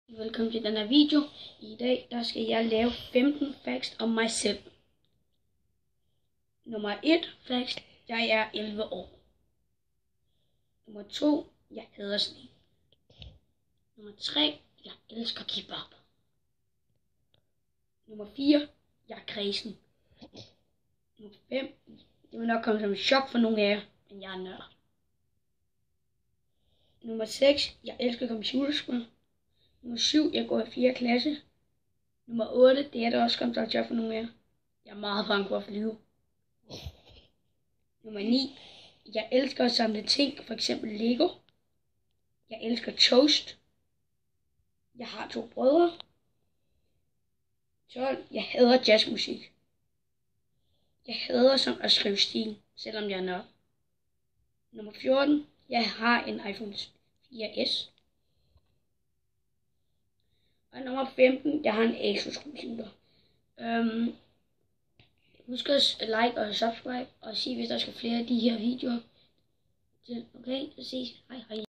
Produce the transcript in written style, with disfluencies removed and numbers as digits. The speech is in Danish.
Velkommen til denne video. I dag der skal jeg lave 15 facts om mig selv. Nummer 1 facts: jeg er 11 år. Nummer 2: jeg hader sne. Nummer 3: jeg elsker kebab. Nummer 4: jeg er kræsen. Nummer 5: det vil nok komme som et chok for nogle af jer, men jeg er nørd. Nummer 6: jeg elsker computerspil. Nummer 7: jeg går i 4. klasse. Nummer 8: det er der også kommet til at job for nogle af jer. Jeg er meget bange for at flyve. Nummer 9: jeg elsker at samle ting, for eksempel Lego. Jeg elsker toast. Jeg har 2 brødre. 12: jeg hader jazzmusik. Jeg hader som at skrive stil, selvom jeg er nørd. Nummer 14: jeg har en iPhone 4S. Og nummer 15: jeg har en Asus computer. Husk at like og subscribe, og sig hvis der skal flere af de her videoer. Okay, så ses. Hej hej.